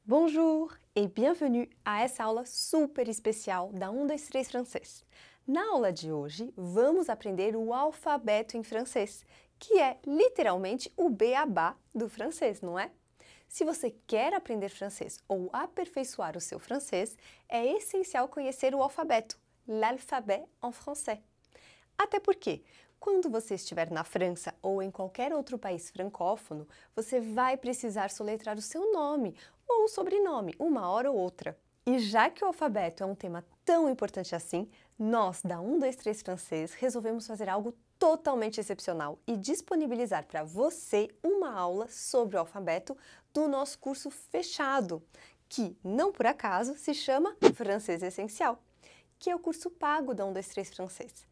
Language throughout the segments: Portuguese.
Bonjour e bienvenue a essa aula super especial da 1, 2, 3 francês. Na aula de hoje, vamos aprender o alfabeto em francês, que é literalmente o beabá do francês, não é? Se você quer aprender francês ou aperfeiçoar o seu francês, é essencial conhecer o alfabeto, l'alphabet en français. Até porque, quando você estiver na França ou em qualquer outro país francófono, você vai precisar soletrar o seu nome ou sobrenome, uma hora ou outra. E já que o alfabeto é um tema tão importante assim, nós, da 1, 2, 3 francês, resolvemos fazer algo totalmente excepcional e disponibilizar para você uma aula sobre o alfabeto do nosso curso fechado, que, não por acaso, se chama Francês Essencial, que é o curso pago da 1, 2, 3 francês.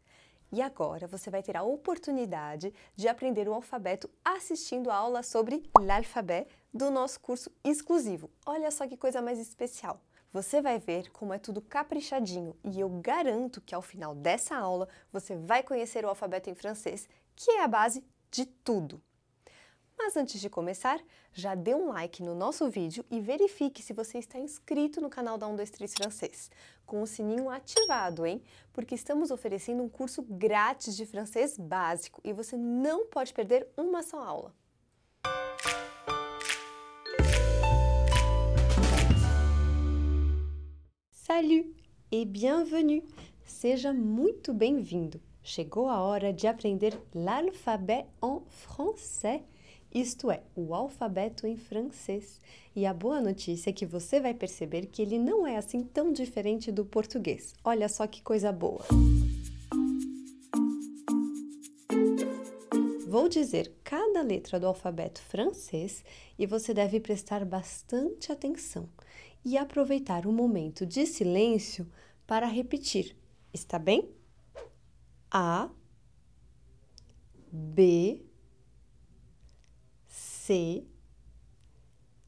E agora você vai ter a oportunidade de aprender o alfabeto assistindo a aula sobre l'alphabet do nosso curso exclusivo. Olha só que coisa mais especial! Você vai ver como é tudo caprichadinho e eu garanto que ao final dessa aula você vai conhecer o alfabeto em francês, que é a base de tudo. Mas antes de começar, já dê um like no nosso vídeo e verifique se você está inscrito no canal da 1, 2, 3 francês, com o sininho ativado, hein? Porque estamos oferecendo um curso grátis de francês básico e você não pode perder uma só aula. Salut et bienvenue! Seja muito bem-vindo! Chegou a hora de aprender l'alphabet en français. Isto é, o alfabeto em francês. E a boa notícia é que você vai perceber que ele não é assim tão diferente do português. Olha só que coisa boa! Vou dizer cada letra do alfabeto francês e você deve prestar bastante atenção e aproveitar um momento de silêncio para repetir. Está bem? A, B, C,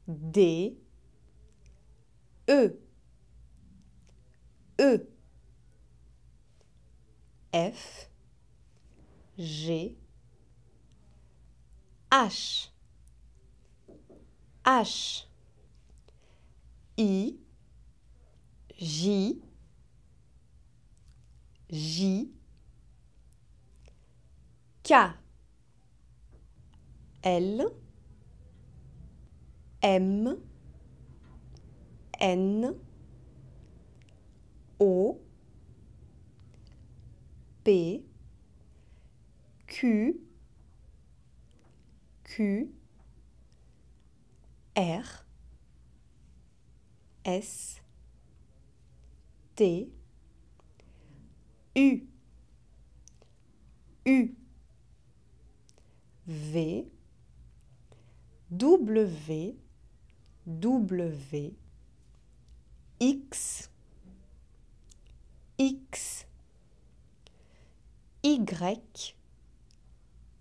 D, E, E, F, G, H, H, I, J, J, K, L, M, N, O, P, Q, Q, R, S, T, U, U, V, W, W, X, X, Y,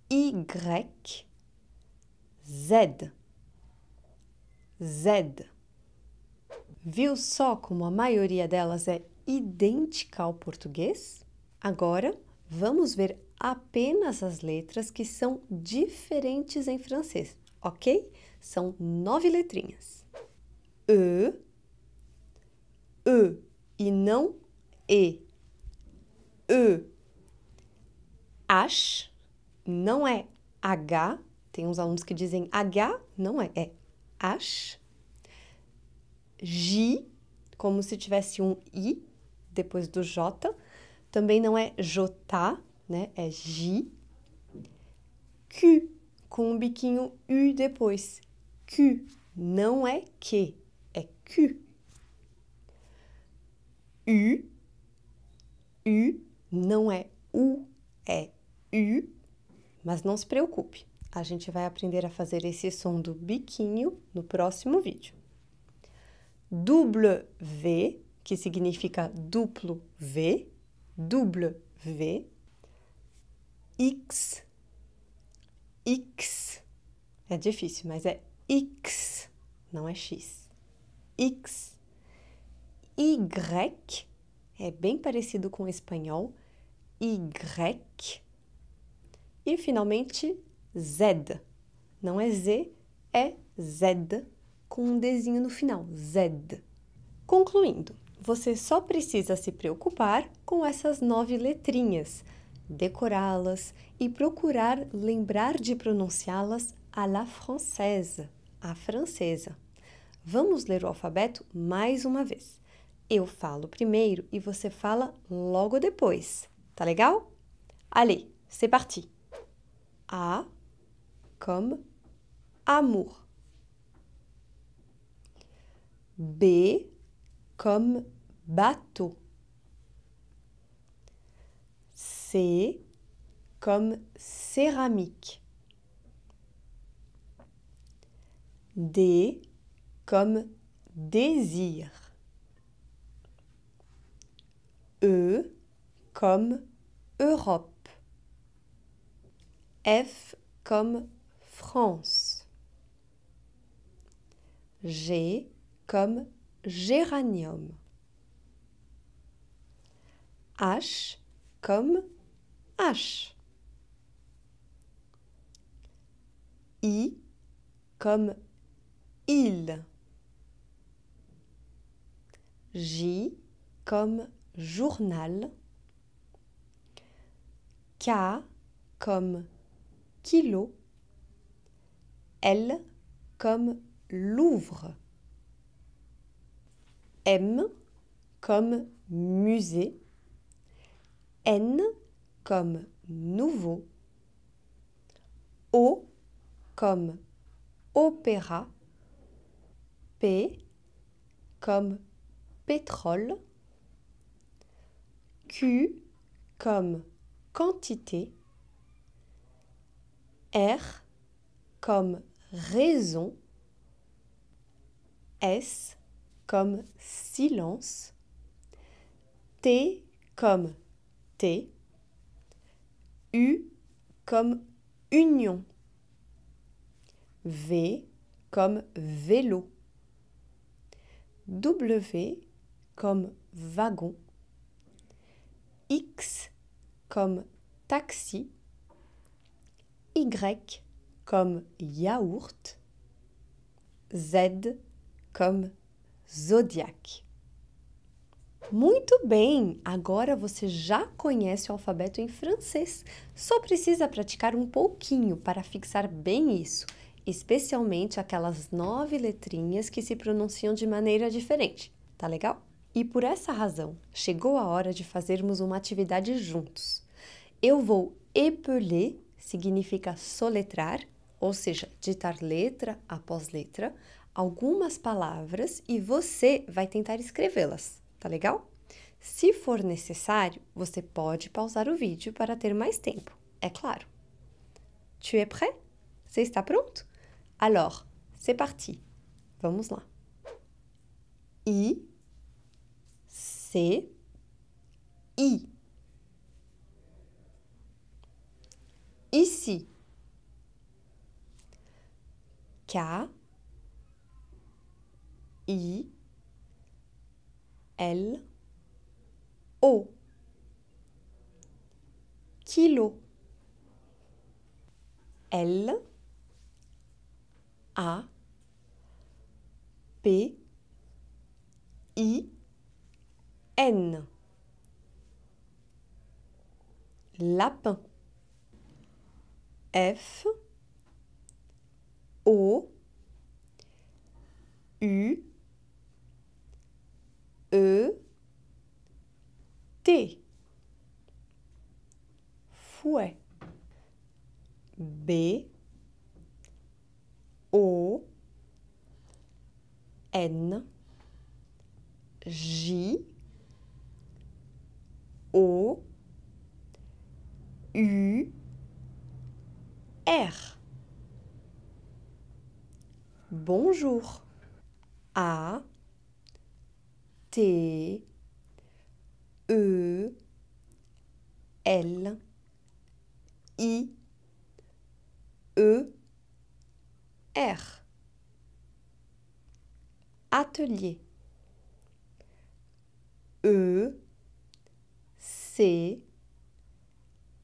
Y, Z, Z. Viu só como a maioria delas é idêntica ao português? Agora, vamos ver apenas as letras que são diferentes em francês, ok? São 9 letrinhas. E, e não E. E. H, não é H. Tem uns alunos que dizem H, não é, é H. J, como se tivesse um I depois do J. Também não é J, né? É J. Q, com um biquinho U depois. Q, não é Q, é Q. U, U, não é U, é U. Mas não se preocupe, a gente vai aprender a fazer esse som do biquinho no próximo vídeo. W, que significa duplo V, W, X, X, é difícil, mas é X, não é X, X, Y, é bem parecido com o espanhol, Y, e finalmente Z, não é Z, é Z, com um Dzinho no final, Z. Concluindo, você só precisa se preocupar com essas 9 letrinhas, decorá-las e procurar lembrar de pronunciá-las à la française, a francesa. Vamos ler o alfabeto mais uma vez. Eu falo primeiro e você fala logo depois. Tá legal? Allez, c'est parti. A comme amour. B comme bateau. C comme céramique. D comme désir. E comme Europe. F comme France. G comme géranium. H comme H. I comme île. J comme journal. K comme kilo. L comme Louvre. M comme musée. N comme nouveau. O comme opéra. P comme pétrole. Q comme quantité. R comme raison. S comme silence. T comme thé. U comme union. V comme vélo. W comme wagon. X comme taxi. Y comme yaourt. Z comme zodiaque. Muito bem! Agora você já conhece o alfabeto em francês. Só precisa praticar um pouquinho para fixar bem isso, especialmente aquelas 9 letrinhas que se pronunciam de maneira diferente. Tá legal? E por essa razão, chegou a hora de fazermos uma atividade juntos. Eu vou épeler, significa soletrar, ou seja, ditar letra após letra, algumas palavras e você vai tentar escrevê-las. Tá legal? Se for necessário, você pode pausar o vídeo para ter mais tempo, é claro. Tu es prêt? Você está pronto? Alors, c'est parti. Vamos lá. I, C, I. Ici. K, I, L, O. Kilo. L, A, P, I, N. Lapin. F, O, U, E, T. Fouet. B, O, N, J, O, U, R. Bonjour. A, T, E, L, I, E, R. Atelier. E, C,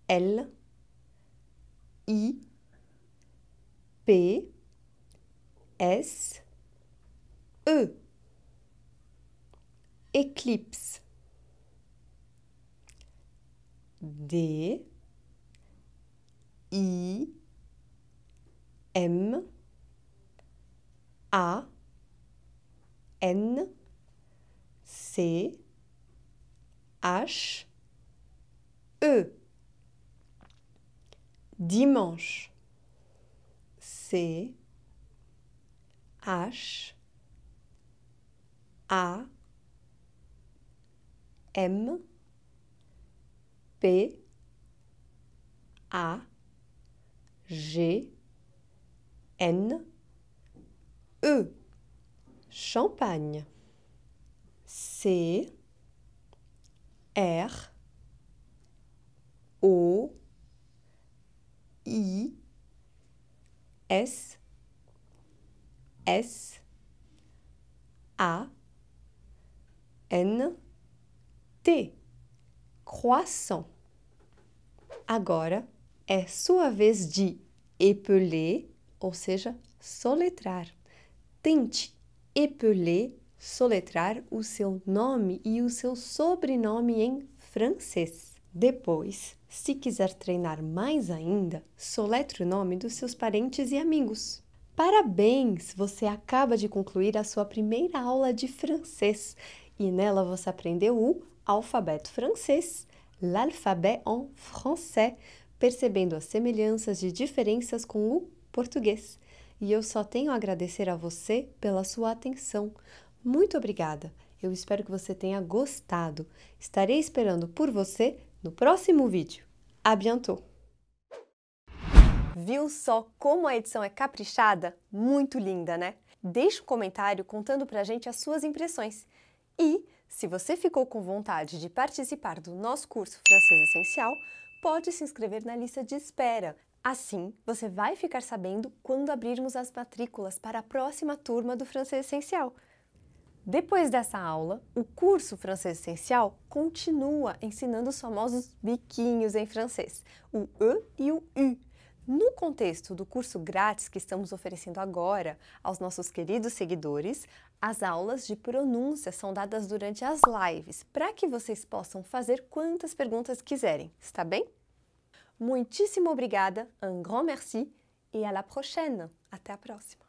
L, I, P, S, E. Éclipse. D. I. M. A. N. C. H. E. Dimanche. C. H. A. M. P. A. G. N. E. Champagne. C. R. O. I. S. S. A. N. T. Croissant. Agora é sua vez de épeler, ou seja, soletrar. Tente épeler, soletrar o seu nome e o seu sobrenome em francês. Depois, se quiser treinar mais ainda, soletre o nome dos seus parentes e amigos. Parabéns! Você acaba de concluir a sua primeira aula de francês e nela você aprendeu o alfabeto francês, l'alphabet en français, percebendo as semelhanças e diferenças com o português. E eu só tenho a agradecer a você pela sua atenção. Muito obrigada! Eu espero que você tenha gostado. Estarei esperando por você no próximo vídeo. À bientôt! Viu só como a edição é caprichada? Muito linda, né? Deixe um comentário contando pra gente as suas impressões. E, se você ficou com vontade de participar do nosso curso Francês Essencial, pode se inscrever na lista de espera. Assim, você vai ficar sabendo quando abrirmos as matrículas para a próxima turma do Francês Essencial. Depois dessa aula, o curso Francês Essencial continua ensinando os famosos biquinhos em francês, o E e o U. No contexto do curso grátis que estamos oferecendo agora aos nossos queridos seguidores, as aulas de pronúncia são dadas durante as lives, para que vocês possam fazer quantas perguntas quiserem, está bem? Muitíssimo obrigada, un grand merci et à la prochaine! Até a próxima!